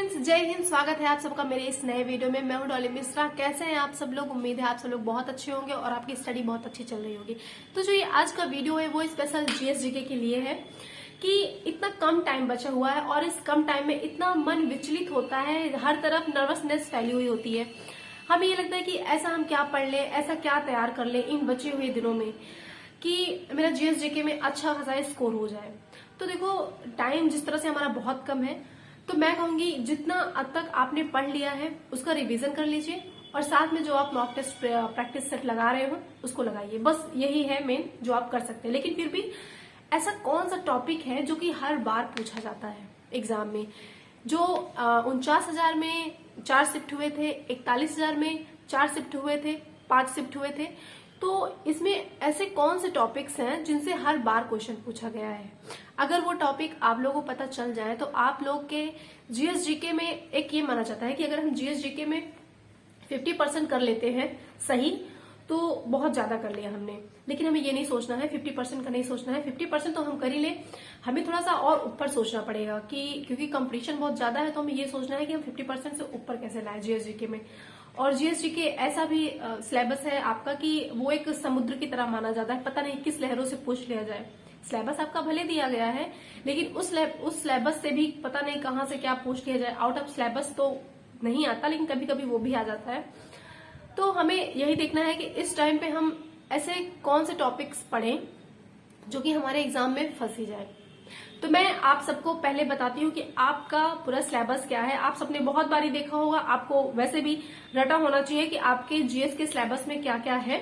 Friends, जय हिंद। स्वागत है आप सबका मेरे इस नए वीडियो में। मैं हूं डॉली मिश्रा। कैसे हैं आप सब लोग? उम्मीद है आप सब लोग बहुत अच्छे होंगे और आपकी स्टडी बहुत अच्छी चल रही होगी। तो जो ये आज का वीडियो है वो स्पेशल जीएसजीके के लिए है कि इतना कम टाइम बचा हुआ है और इस कम टाइम में इतना मन विचलित होता है, हर तरफ नर्वसनेस फैली हुई होती है। हमें ये लगता है कि ऐसा हम क्या पढ़ लें, ऐसा क्या तैयार कर लें इन बचे हुए दिनों में कि मेरा जीएसजीके में अच्छा खासा स्कोर हो जाए। तो देखो, टाइम जिस तरह से हमारा बहुत कम है, तो मैं कहूंगी जितना अब तक आपने पढ़ लिया है उसका रिवीजन कर लीजिए और साथ में जो आप मॉक टेस्ट प्रैक्टिस सेट लगा रहे हो उसको लगाइए। बस यही है मेन जो आप कर सकते हैं। लेकिन फिर भी ऐसा कौन सा टॉपिक है जो कि हर बार पूछा जाता है एग्जाम में? जो 49,000 में 4 शिफ्ट हुए थे, 41,000 में 4 शिफ्ट हुए थे, 5 शिफ्ट हुए थे, तो इसमें ऐसे कौन से टॉपिक्स हैं जिनसे हर बार क्वेश्चन पूछा गया है? अगर वो टॉपिक आप लोगों को पता चल जाए तो आप लोग के जीएसजीके में एक ये माना जाता है कि अगर हम जीएसजीके में 50% कर लेते हैं सही तो बहुत ज्यादा कर लिया हमने। लेकिन हमें ये नहीं सोचना है, 50% का नहीं सोचना है। 50% तो हम कर ही ले, हमें थोड़ा सा और ऊपर सोचना पड़ेगा कि क्योंकि कंपटीशन बहुत ज्यादा है, तो हमें ये सोचना है कि हम 50% से ऊपर कैसे लाए जीएसजीके में। और जीएसजीके ऐसा भी सिलेबस है आपका कि वो एक समुद्र की तरह माना जाता है, पता नहीं किस लहरों से पूछ लिया जाए। सिलेबस आपका भले दिया गया है लेकिन उस सिलेबस से भी पता नहीं कहां से क्या पूछ लिया जाए। आउट ऑफ सिलेबस तो नहीं आता, लेकिन कभी कभी वो भी आ जाता है। तो हमें यही देखना है कि इस टाइम पे हम ऐसे कौन से टॉपिक्स पढ़ें जो कि हमारे एग्जाम में फंसी जाए। तो मैं आप सबको पहले बताती हूँ कि आपका पूरा सिलेबस क्या है। आप सबने बहुत बारी देखा होगा, आपको वैसे भी रटा होना चाहिए कि आपके जीएस के सिलेबस में क्या क्या है,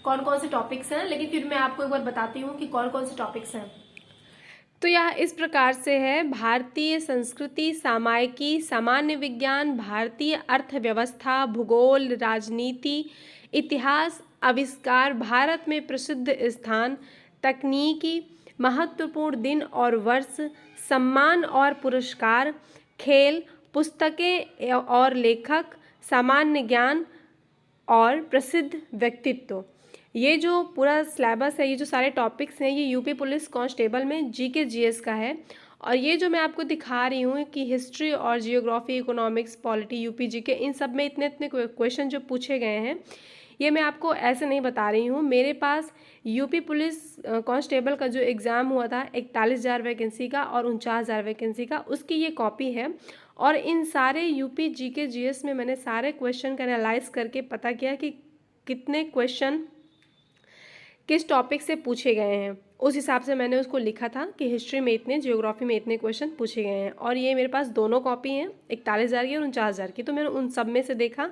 कौन कौन से टॉपिक्स हैं। लेकिन फिर मैं आपको एक बार बताती हूँ कि कौन कौन से टॉपिक्स हैं। तो यह इस प्रकार से है: भारतीय संस्कृति, सामायिकी, सामान्य विज्ञान, भारतीय अर्थव्यवस्था, भूगोल, राजनीति, इतिहास, आविष्कार, भारत में प्रसिद्ध स्थान, तकनीकी, महत्वपूर्ण दिन और वर्ष, सम्मान और पुरस्कार, खेल, पुस्तकें और लेखक, सामान्य ज्ञान और प्रसिद्ध व्यक्तित्व। ये जो पूरा सिलेबस है, ये जो सारे टॉपिक्स हैं, ये यूपी पुलिस कांस्टेबल में जीके जीएस का है। और ये जो मैं आपको दिखा रही हूँ कि हिस्ट्री और geography, economics, polity, UP GK, इन सब में इतने इतने क्वेश्चन जो पूछे गए हैं, ये मैं आपको ऐसे नहीं बता रही हूँ। मेरे पास यूपी पुलिस कांस्टेबल का जो एग्ज़ाम हुआ था 41,000 वैकेंसी का और 49,000 वैकेंसी का, उसकी ये कॉपी है। और इन सारे यूपी जीके जीएस में मैंने सारे क्वेश्चन का एनालाइज करके पता किया कि कितने क्वेश्चन किस टॉपिक से पूछे गए हैं। उस हिसाब से मैंने उसको लिखा था कि हिस्ट्री में इतने, जियोग्राफी में इतने क्वेश्चन पूछे गए हैं। और ये मेरे पास दोनों कॉपी हैं, 41,000 की और 49,000 की। तो मैंने उन सब में से देखा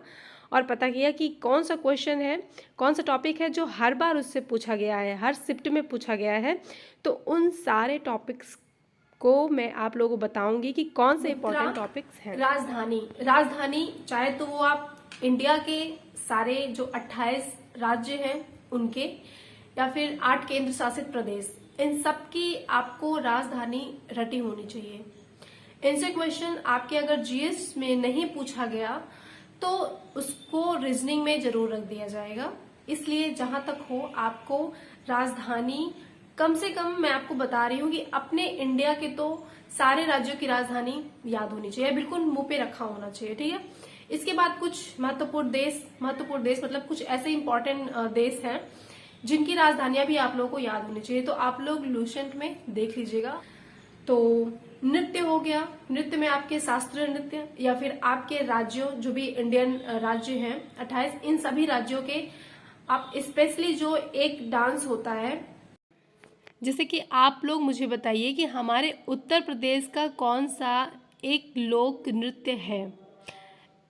और पता किया कि कौन सा क्वेश्चन है, कौन सा टॉपिक है जो हर बार उससे पूछा गया है, हर शिफ्ट में पूछा गया है। तो उन सारे टॉपिक्स को मैं आप लोगों को बताऊंगी कि कौन से इंपॉर्टेंट टॉपिक्स हैं। राजधानी चाहे तो वो आप इंडिया के सारे जो 28 राज्य हैं उनके, या फिर 8 केंद्र शासित प्रदेश, इन सब की आपको राजधानी रटी होनी चाहिए। इनसे क्वेश्चन आपके अगर जीएस में नहीं पूछा गया तो उसको रीजनिंग में जरूर रख दिया जाएगा। इसलिए जहां तक हो आपको राजधानी कम से कम, मैं आपको बता रही हूँ कि अपने इंडिया के तो सारे राज्यों की राजधानी याद होनी चाहिए, बिल्कुल मुंह पे रखा होना चाहिए, ठीक है। इसके बाद कुछ महत्वपूर्ण देश मतलब कुछ ऐसे इंपॉर्टेंट देश हैं जिनकी राजधानियां भी आप लोगों को याद होनी चाहिए। तो आप लोग लूसेंट में देख लीजिएगा। तो नृत्य हो गया, नृत्य में आपके शास्त्रीय नृत्य या फिर आपके राज्यों जो भी इंडियन राज्य हैं 28, इन सभी राज्यों के आप स्पेशली जो एक डांस होता है, जैसे कि आप लोग मुझे बताइए कि हमारे उत्तर प्रदेश का कौन सा एक लोक नृत्य है।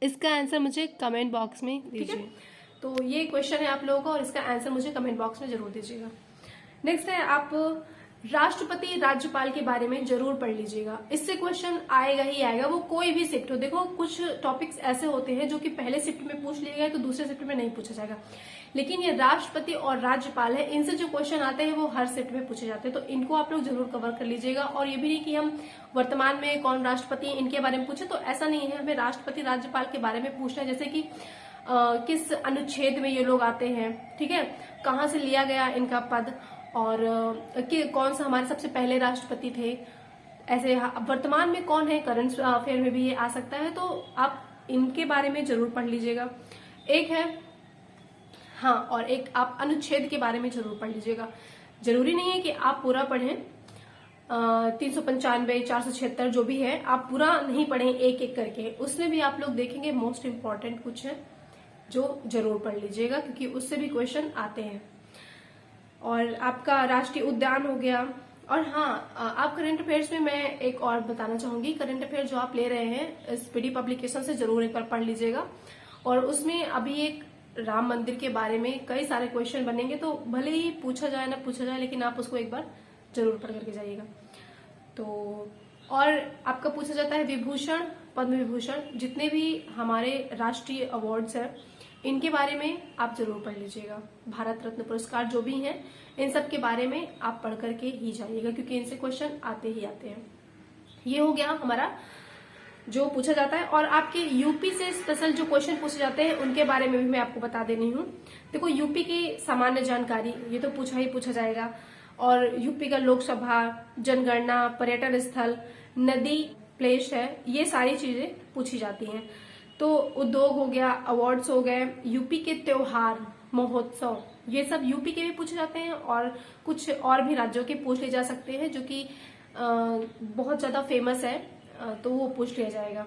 इसका आंसर मुझे कमेंट बॉक्स में दीजिए। तो ये क्वेश्चन है आप लोगों का और इसका आंसर मुझे कमेंट बॉक्स में जरूर दीजिएगा। नेक्स्ट है, आप राष्ट्रपति राज्यपाल के बारे में जरूर पढ़ लीजिएगा। इससे क्वेश्चन आएगा ही आएगा, वो कोई भी शिफ्ट हो। देखो, कुछ टॉपिक्स ऐसे होते हैं जो कि पहले शिफ्ट में पूछ लिए गए तो दूसरे शिफ्ट में नहीं पूछा जाएगा, लेकिन ये राष्ट्रपति और राज्यपाल है, इनसे जो क्वेश्चन आते हैं वो हर शिफ्ट में पूछे जाते हैं। तो इनको आप लोग जरूर कवर कर लीजिएगा। और ये भी नहीं कि हम वर्तमान में कौन राष्ट्रपति है इनके बारे में पूछे, तो ऐसा नहीं है। हमें राष्ट्रपति राज्यपाल के बारे में पूछना है, जैसे कि किस अनुच्छेद में ये लोग आते हैं, ठीक है, कहाँ से लिया गया इनका पद, और कि कौन सा हमारे सबसे पहले राष्ट्रपति थे, ऐसे वर्तमान में कौन है, करंट अफेयर में भी ये आ सकता है, तो आप इनके बारे में जरूर पढ़ लीजिएगा। एक है हाँ, और एक आप अनुच्छेद के बारे में जरूर पढ़ लीजिएगा। जरूरी नहीं है कि आप पूरा पढ़ें, 395, 476 जो भी है आप पूरा नहीं पढ़ें एक एक करके, उसमें भी आप लोग देखेंगे मोस्ट इम्पॉर्टेंट कुछ है जो जरूर पढ़ लीजिएगा, क्योंकि उससे भी क्वेश्चन आते हैं। और आपका राष्ट्रीय उद्यान हो गया। और हाँ, आप करंट अफेयर्स में मैं एक और बताना चाहूंगी, करंट अफेयर जो आप ले रहे हैं इस पीडी पब्लिकेशन से जरूर एक बार पढ़ लीजिएगा। और उसमें अभी एक राम मंदिर के बारे में कई सारे क्वेश्चन बनेंगे, तो भले ही पूछा जाए ना पूछा जाए, लेकिन आप उसको एक बार जरूर पढ़ करके जाइएगा। तो और आपका पूछा जाता है विभूषण, पद्म विभूषण, जितने भी हमारे राष्ट्रीय अवार्ड्स हैं इनके बारे में आप जरूर पढ़ लीजिएगा। भारत रत्न पुरस्कार जो भी हैं इन सब के बारे में आप पढ़ करके ही जाइएगा, क्योंकि इनसे क्वेश्चन आते ही आते हैं। ये हो गया हमारा जो पूछा जाता है। और आपके यूपी से स्पेशल जो क्वेश्चन पूछे जाते हैं उनके बारे में भी मैं आपको बता देनी हूँ। देखो, यूपी की सामान्य जानकारी ये तो पूछा ही पूछा जाएगा, और यूपी का लोकसभा, जनगणना, पर्यटन स्थल, नदी प्लेस है, ये सारी चीजें पूछी जाती हैं। तो उद्योग हो गया, अवार्ड्स हो गए, यूपी के त्योहार, महोत्सव, ये सब यूपी के भी पूछे जाते हैं, और कुछ और भी राज्यों के पूछ ले जा सकते हैं जो कि बहुत ज्यादा फेमस है, तो वो पूछ लिया जाएगा।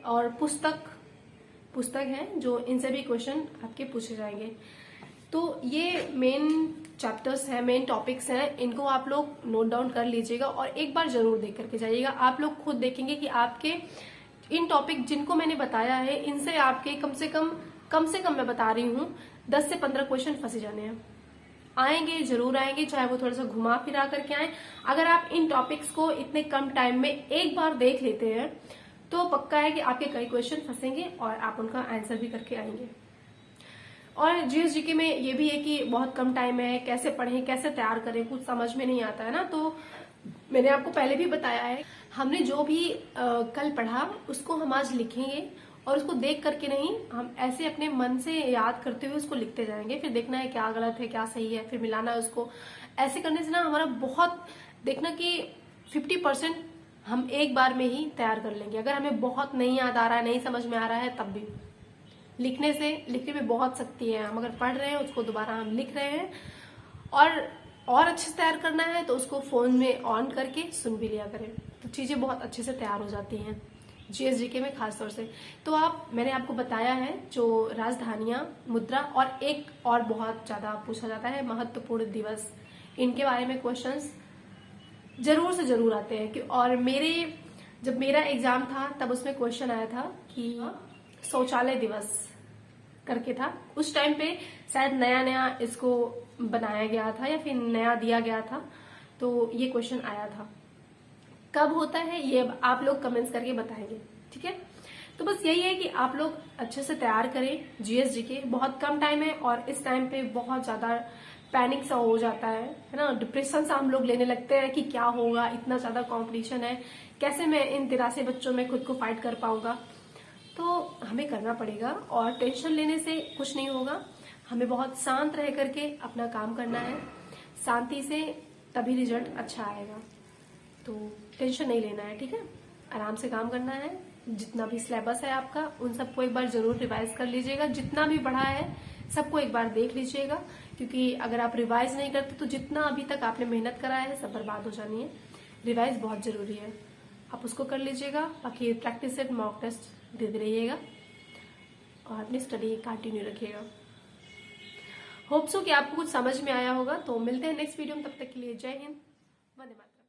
और पुस्तक है जो इनसे भी क्वेश्चन आपके पूछे जाएंगे। तो ये मेन चैप्टर्स हैं, मेन टॉपिक्स हैं, इनको आप लोग नोट डाउन कर लीजिएगा और एक बार जरूर देख करके जाइएगा। आप लोग खुद देखेंगे कि आपके इन टॉपिक जिनको मैंने बताया है इनसे आपके कम से कम मैं बता रही हूँ 10 से 15 क्वेश्चन फंसे जाने हैं। आएंगे, जरूर आएंगे, चाहे वो थोड़ा सा घुमा फिरा करके आए। अगर आप इन टॉपिक्स को इतने कम टाइम में एक बार देख लेते हैं तो पक्का है कि आपके कई क्वेश्चन फंसेंगे और आप उनका आंसर भी करके आएंगे। और जीएसजीके में ये भी है कि बहुत कम टाइम है, कैसे पढ़ें, कैसे तैयार करें, कुछ समझ में नहीं आता है ना। तो मैंने आपको पहले भी बताया है, हमने जो भी कल पढ़ा उसको हम आज लिखेंगे, और उसको देख करके नहीं, हम ऐसे अपने मन से याद करते हुए उसको लिखते जाएंगे। फिर देखना है क्या गलत है क्या सही है, फिर मिलाना है उसको। ऐसे करने से ना हमारा बहुत, देखना कि 50% हम एक बार में ही तैयार कर लेंगे। अगर हमें बहुत नहीं याद आ रहा है, नहीं समझ में आ रहा है, तब भी लिखने में बहुत शक्ति है। हम अगर पढ़ रहे हैं उसको दोबारा हम लिख रहे हैं, और अच्छे से तैयार करना है तो उसको फोन में ऑन करके सुन भी लिया करें, तो चीजें बहुत अच्छे से तैयार हो जाती हैं जीएसजीके में खासतौर से। तो मैंने आपको बताया है जो राजधानियां, मुद्रा, और एक और बहुत ज्यादा पूछा जाता है महत्वपूर्ण दिवस, इनके बारे में क्वेश्चंस जरूर से जरूर आते हैं। और जब मेरा एग्जाम था तब उसमें क्वेश्चन आया था कि शौचालय दिवस करके था। उस टाइम पे शायद नया इसको बनाया गया था या फिर नया दिया गया था, तो ये क्वेश्चन आया था। कब होता है ये आप लोग कमेंट्स करके बताएंगे, ठीक है। तो बस यही है कि आप लोग अच्छे से तैयार करें जीएसजीके। बहुत कम टाइम है और इस टाइम पे बहुत ज्यादा पैनिक सा हो जाता है ना, डिप्रेशन सा हम लोग लेने लगते हैं कि क्या होगा, इतना ज्यादा कंपटीशन है, कैसे मैं इन 83 बच्चों में खुद को फाइट कर पाऊंगा। तो हमें करना पड़ेगा, और टेंशन लेने से कुछ नहीं होगा। हमें बहुत शांत रह करके अपना काम करना है, शांति से, तभी रिजल्ट अच्छा आएगा। तो टेंशन नहीं लेना है, ठीक है। आराम से काम करना है। जितना भी सिलेबस है आपका उन सबको एक बार जरूर रिवाइज कर लीजिएगा। जितना भी पढ़ा है सबको एक बार देख लीजिएगा, क्योंकि अगर आप रिवाइज नहीं करते तो जितना अभी तक आपने मेहनत करा है सब बर्बाद हो जानी है। रिवाइज बहुत जरूरी है, आप उसको कर लीजिएगा। बाकी प्रैक्टिस सेट, मॉक टेस्ट देते रहिएगा और अपनी स्टडी कंटिन्यू रखिएगा। होप सो कि आपको कुछ समझ में आया होगा। तो मिलते हैं नेक्स्ट वीडियो में, तब तक के लिए जय हिंद, वंदे मातरम।